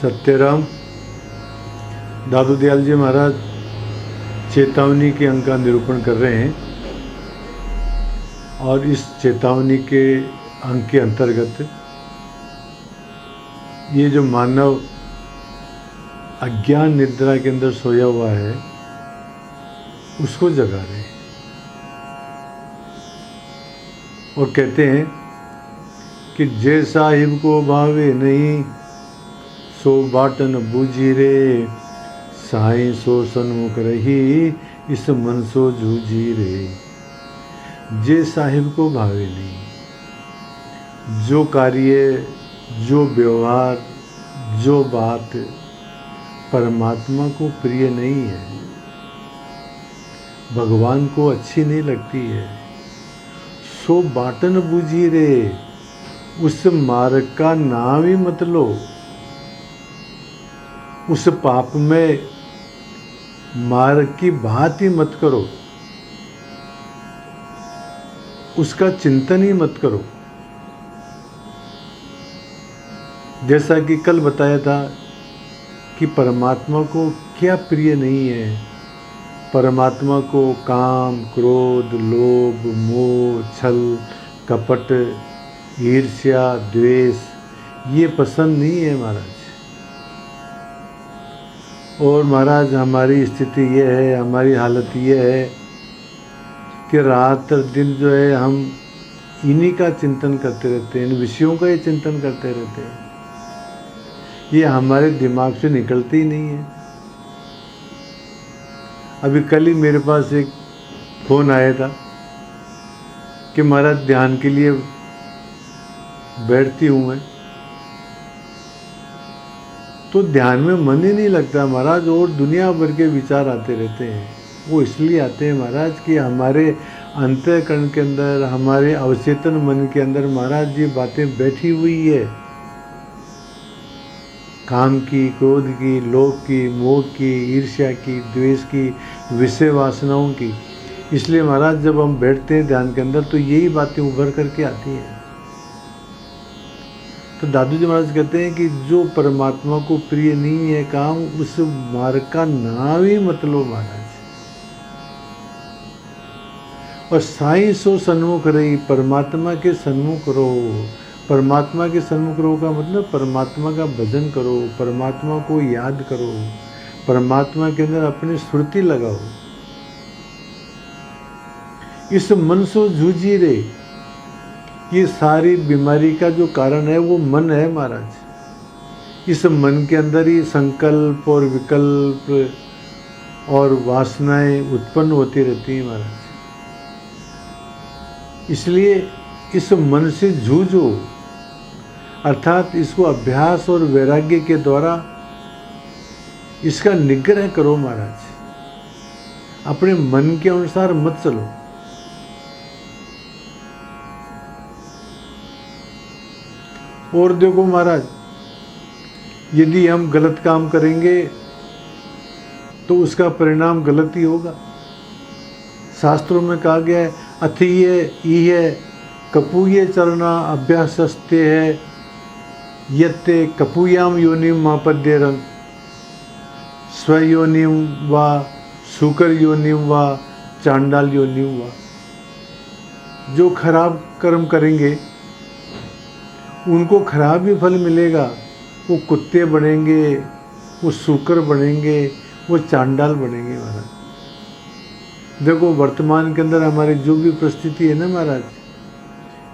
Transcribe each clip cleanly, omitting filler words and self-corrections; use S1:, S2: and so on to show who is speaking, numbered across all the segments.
S1: सत्यराम दादू दयाल जी महाराज चेतावनी के अंक का निरूपण कर रहे हैं और इस चेतावनी के अंक के अंतर्गत ये जो मानव अज्ञान निद्रा के अंदर सोया हुआ है उसको जगा रहे हैं और कहते हैं कि जे साहिब को भावे नहीं सो बाटन बूझी रे साईं सो सन्मुख रही इस मन सो जूझी रे। जे साहिब को भावे नहीं, जो कार्य, जो व्यवहार, जो बात परमात्मा को प्रिय नहीं है, भगवान को अच्छी नहीं लगती है, सो बाटन बूझी रे, उस मार्ग का नाम ही मत लो, उस पाप में मार्ग की बात ही मत करो, उसका चिंतन ही मत करो। जैसा कि कल बताया था कि परमात्मा को क्या प्रिय नहीं है। परमात्मा को काम, क्रोध, लोभ, मोह, छल, कपट, ईर्ष्या, द्वेष ये पसंद नहीं है महाराज। और महाराज हमारी स्थिति ये है, हमारी हालत ये है कि रात और दिन जो है हम इन्हीं का चिंतन करते रहते हैं, इन विषयों का ही चिंतन करते रहते हैं। ये हमारे दिमाग से निकलते ही नहीं है। अभी कल ही मेरे पास एक फ़ोन आया था कि महाराज ध्यान के लिए बैठती हूँ मैं, तो ध्यान में मन ही नहीं लगता महाराज और दुनिया भर के विचार आते रहते हैं। वो इसलिए आते हैं महाराज कि हमारे अंतःकरण के अंदर, हमारे अवचेतन मन के अंदर महाराज ये बातें बैठी हुई है, काम की, क्रोध की, लोभ की, मोह की, ईर्ष्या की, द्वेष की, विषय वासनाओं की। इसलिए महाराज जब हम बैठते हैं ध्यान के अंदर तो यही बातें उभर करके आती हैं। तो दादू जी महाराज कहते हैं कि जो परमात्मा को प्रिय नहीं है काम, उस मार्ग का नाम ही मत लो महाराज। और साईं सो सन्मुख रही, परमात्मा के सन्मुख रहो। परमात्मा के सन्मुख रहो का मतलब परमात्मा का भजन करो, परमात्मा को याद करो, परमात्मा के अंदर अपनी स्मृति लगाओ। इस मन सो जूझी रे, ये सारी बीमारी का जो कारण है वो मन है महाराज। इस मन के अंदर ही संकल्प और विकल्प और वासनाएं उत्पन्न होती रहती हैं महाराज। इसलिए इस मन से जूझो, अर्थात इसको अभ्यास और वैराग्य के द्वारा इसका निग्रह करो महाराज। अपने मन के अनुसार मत चलो। और देखो महाराज, यदि हम गलत काम करेंगे तो उसका परिणाम गलत ही होगा। शास्त्रों में कहा गया है, अथीय ईय कपूये चरना अभ्यासस्ते है यत्ते कपूयाम योनिम मापद्यरन स्वयोनिम वा शुकर योनिम वा चांडाल योनिम वा। जो खराब कर्म करेंगे उनको खराब ही फल मिलेगा। वो कुत्ते बनेंगे, वो सूकर बनेंगे, वो चांडाल बनेंगे महाराज। देखो वर्तमान के अंदर हमारी जो भी परिस्थिति है ना महाराज,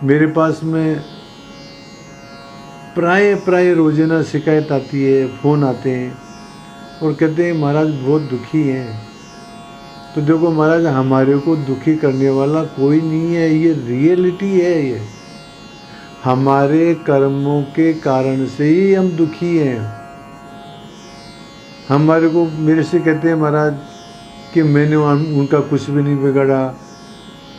S1: मेरे पास में प्राय रोजाना शिकायत आती है, फ़ोन आते हैं और कहते हैं महाराज बहुत दुखी हैं। तो देखो महाराज, हमारे को दुखी करने वाला कोई नहीं है, ये रियलिटी है। ये हमारे कर्मों के कारण से ही हम दुखी हैं। हमारे को, मेरे से कहते हैं महाराज कि मैंने उनका कुछ भी नहीं बिगाड़ा,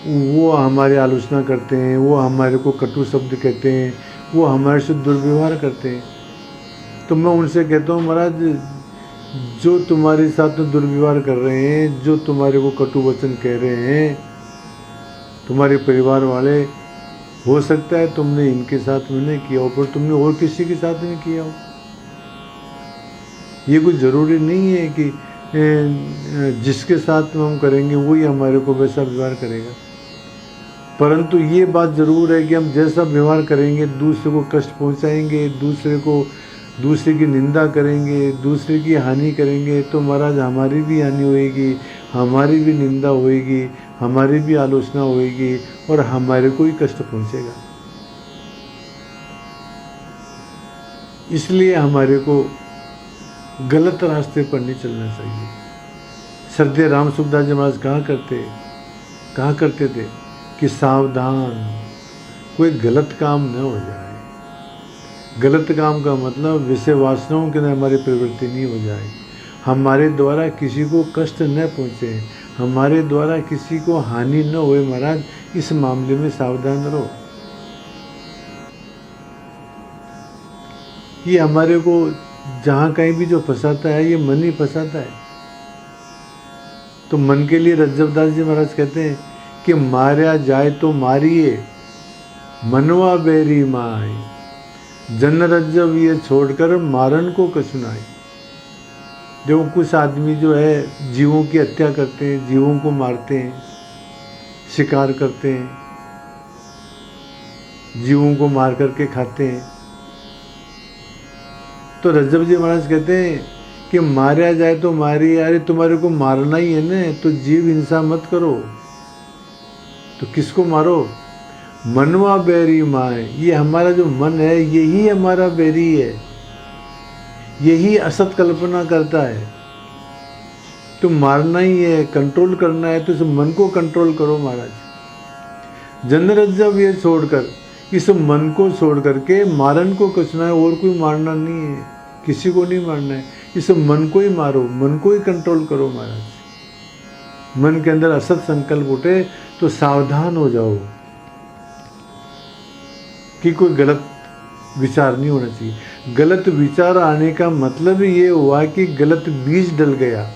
S1: वो हमारी आलोचना करते हैं, वो हमारे को कटु शब्द कहते हैं, वो हमारे से दुर्व्यवहार करते हैं। तो मैं उनसे कहता हूँ महाराज, जो तुम्हारे साथ में दुर्व्यवहार कर रहे हैं, जो तुम्हारे को कटु वचन कह रहे हैं, तुम्हारे परिवार वाले, हो सकता है तुमने इनके साथ में नहीं किया हो, पर तुमने और किसी के साथ में किया हो। ये कुछ ज़रूरी नहीं है कि जिसके साथ हम करेंगे वही हमारे को वैसा व्यवहार करेगा, परंतु ये बात ज़रूर है कि हम जैसा व्यवहार करेंगे, दूसरे को कष्ट पहुंचाएंगे, दूसरे की निंदा करेंगे, दूसरे की हानि करेंगे, तो महाराज हमारी भी हानि होएगी, हमारी भी निंदा होएगी, हमारी भी आलोचना होएगी और हमारे को ही कष्ट पहुंचेगा। इसलिए हमारे को गलत रास्ते पर नहीं चलना चाहिए। श्रद्धेय राम सुखदास जी महाराज कहा करते थे कि सावधान, कोई गलत काम न हो जाए। गलत काम का मतलब विषय वासनाओं के अंदर हमारी प्रवृत्ति नहीं हो जाए, हमारे द्वारा किसी को कष्ट न पहुँचे, हमारे द्वारा किसी को हानि न होए। महाराज इस मामले में सावधान रहो। ये हमारे को जहाँ कहीं भी जो फंसाता है, ये मन ही फंसाता है। तो मन के लिए रज्जबदास जी महाराज कहते हैं कि मारा जाए तो मारिए, मनवा बेरी माए, जन रज्जब ये छोड़कर मारन को कछुनाए। देखो कुछ आदमी जो है जीवों की हत्या करते हैं, जीवों को मारते हैं, शिकार करते हैं, जीवों को मार करके खाते हैं। तो रज्जब जी महाराज कहते हैं कि मारा जाए तो मारिए। अरे तुम्हारे को मारना ही है ना, तो जीव हिंसा मत करो, तो किसको मारो? मनवा बैरी माए। ये हमारा जो मन है यही हमारा बैरी है, यही असत कल्पना करता है। तो मारना ही है, कंट्रोल करना है, तो इस मन को कंट्रोल करो महाराज। जन रज्जब ये छोड़कर, इस मन को छोड़ करके मारन को कछुना है। और कोई मारना नहीं है, किसी को नहीं मारना है, इस मन को ही मारो, मन को ही कंट्रोल करो महाराज। मन के अंदर असत संकल्प उठे तो सावधान हो जाओ कि कोई गलत विचार नहीं होना चाहिए। गलत विचार आने का मतलब ये हुआ कि गलत बीज डल गया,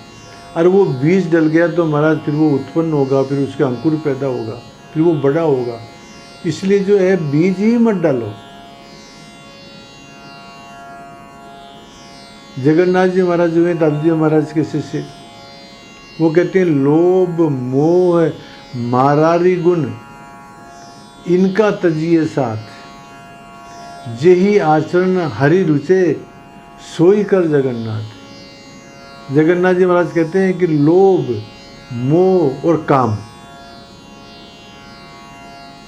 S1: और वो बीज डल गया तो महाराज फिर वो उत्पन्न होगा, फिर उसका अंकुर पैदा होगा, फिर वो बड़ा होगा। इसलिए जो है बीज ही मत डालो। जगन्नाथ जी महाराज जो है दादू जी महाराज के शिष्य, वो कहते हैं लोभ मोह मारारी गुण इनका तजिए साथ, जेही आचरण हरि रुचे सोई कर जगन्नाथ। जगन्नाथ जी महाराज कहते हैं कि लोभ मोह और काम,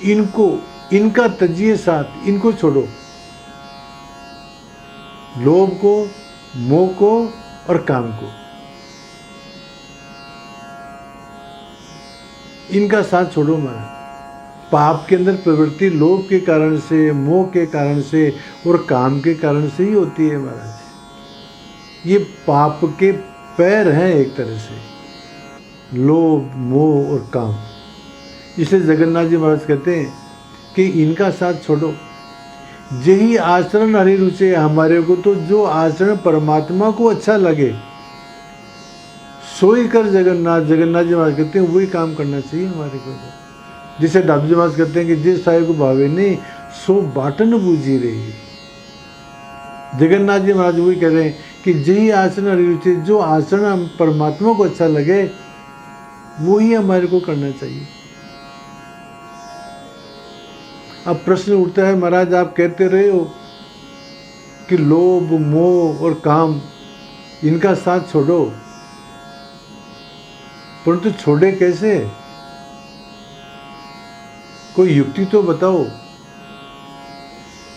S1: इनका तजिए साथ, इनको छोड़ो। लोभ को, मोह को और काम को, इनका साथ छोड़ो महाराज। पाप के अंदर प्रवृत्ति लोभ के कारण से, मोह के कारण से और काम के कारण से ही होती है महाराज। ये पाप के पैर हैं एक तरह से, लोभ मोह और काम। इसलिए जगन्नाथ जी महाराज कहते हैं कि इनका साथ छोड़ो। यही आचरण हरि रुचे, हमारे को तो जो आचरण परमात्मा को अच्छा लगे सोई कर जगन्नाथ। जगन्नाथ जी महाराज कहते हैं वही काम करना चाहिए हमारे को। जिसे दादू जी महाराज कहते हैं कि जिस साई को भावे नहीं सो बाटन बूझी रही। जगन्नाथ जी महाराज वही कह रहे हैं कि यही आचरण हरि रुचे, जो आचरण परमात्मा को अच्छा लगे वो ही हमारे को करना चाहिए। अब प्रश्न उठता है महाराज आप कहते रहे हो कि लोभ मोह और काम इनका साथ छोड़ो, परंतु छोड़े कैसे? कोई युक्ति तो बताओ।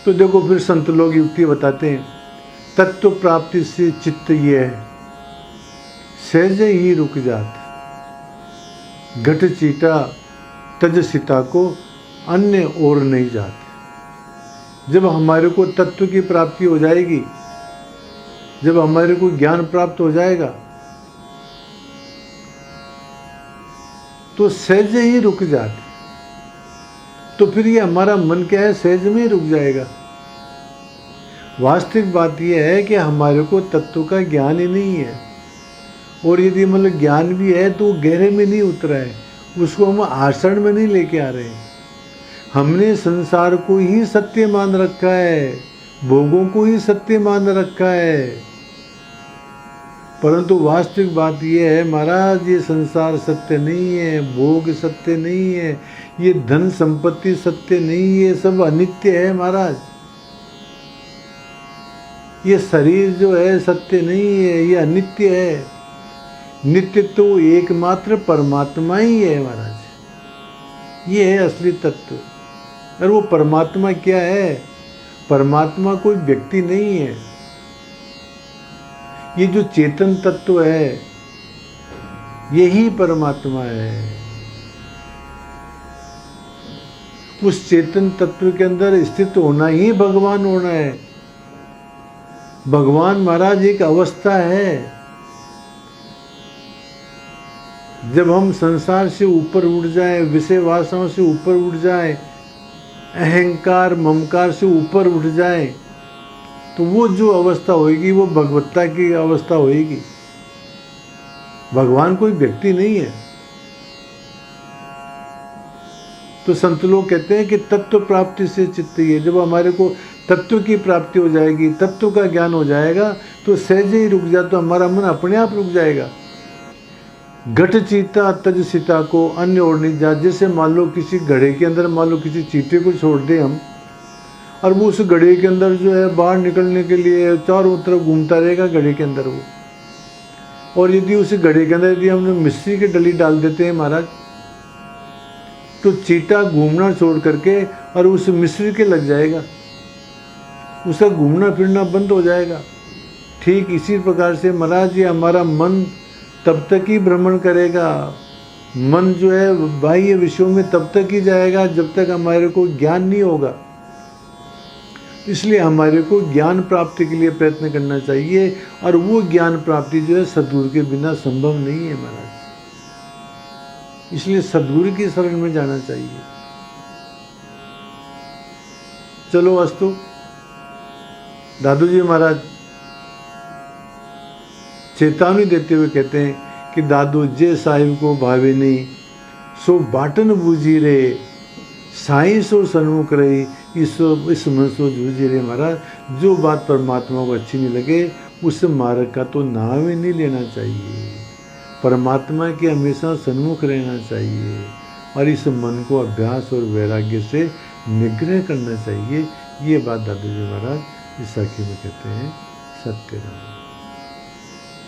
S1: तो देखो फिर संत लोग युक्ति बताते हैं। तत्व प्राप्ति से चित्त ये है, सहज ही रुक जात, घट चीटा तज सीता को अन्य और नहीं जात। जब हमारे को तत्व की प्राप्ति हो जाएगी, जब हमारे को ज्ञान प्राप्त हो जाएगा, तो सहज ही रुक जात। तो फिर ये हमारा मन क्या है, सहज में ही रुक जाएगा। वास्तविक बात यह है कि हमारे को तत्व का ज्ञान ही नहीं है, और यदि मतलब ज्ञान भी है तो गहरे में नहीं उतरा है, उसको हम आचरण में नहीं लेके आ रहे हैं। हमने संसार को ही सत्य मान रखा है, भोगों को ही सत्य मान रखा है, परंतु वास्तविक बात यह है महाराज, ये संसार सत्य नहीं है, भोग सत्य नहीं है, ये धन संपत्ति सत्य नहीं है, सब अनित्य है महाराज। ये शरीर जो है सत्य नहीं है, ये अनित्य है। नित्य तो एकमात्र परमात्मा ही है महाराज, ये है असली तत्व। और वो परमात्मा क्या है? परमात्मा कोई व्यक्ति नहीं है। ये जो चेतन तत्व है यही परमात्मा है। उस चेतन तत्व के अंदर स्थित होना ही भगवान होना है। भगवान महाराज एक अवस्था है। जब हम संसार से ऊपर उठ जाएं, विषय वासनाओं से ऊपर उठ जाएं, अहंकार ममकार से ऊपर उठ जाएं, तो वो जो अवस्था होगी वो भगवत्ता की अवस्था होगी। भगवान कोई व्यक्ति नहीं है। तो संत लोग कहते हैं कि तत्व प्राप्ति से चित्त ये, जब हमारे को तत्व की प्राप्ति हो जाएगी, तत्व का ज्ञान हो जाएगा, तो सहज ही रुक जा, तो हमारा मन अपने आप रुक जाएगा। घट चीता तज सीता को अन्य और नहीं जा। जैसे मान लो किसी घड़े के अंदर मान लो किसी चीते को छोड़ दें हम, और वो उस घड़े के अंदर जो है बाहर निकलने के लिए चारों तरफ घूमता रहेगा घड़े के अंदर वो। और यदि उस घड़े के अंदर यदि हमने मिश्री की डली डाल देते हैं महाराज, तो चीता घूमना छोड़ करके और उस मिश्री के लग जाएगा, उसका घूमना फिरना बंद हो जाएगा। ठीक इसी प्रकार से महाराज ये हमारा मन तब तक ही भ्रमण करेगा, मन जो है बाह्य विषयों में तब तक ही जाएगा जब तक हमारे को ज्ञान नहीं होगा। इसलिए हमारे को ज्ञान प्राप्ति के लिए प्रयत्न करना चाहिए, और वो ज्ञान प्राप्ति जो है सद्गुरु के बिना संभव नहीं है महाराज। इसलिए सद्गुरु की शरण में जाना चाहिए। चलो अस्तु। दादू जी महाराज चेतावनी देते हुए कहते हैं कि दादू जे साहिब को भावे नहीं सो बाटन बूझी रे, साईं सो सन्मुख रही, इस मन सो जूझी रे। महाराज जो बात परमात्मा को अच्छी नहीं लगे उस मार्ग का तो नाम ही नहीं लेना चाहिए। परमात्मा के हमेशा सन्मुख रहना चाहिए, और इस मन को अभ्यास और वैराग्य से निग्रह करना चाहिए। ये बात दादू जी महाराज इस साखी में कहते हैं। सत्य राम।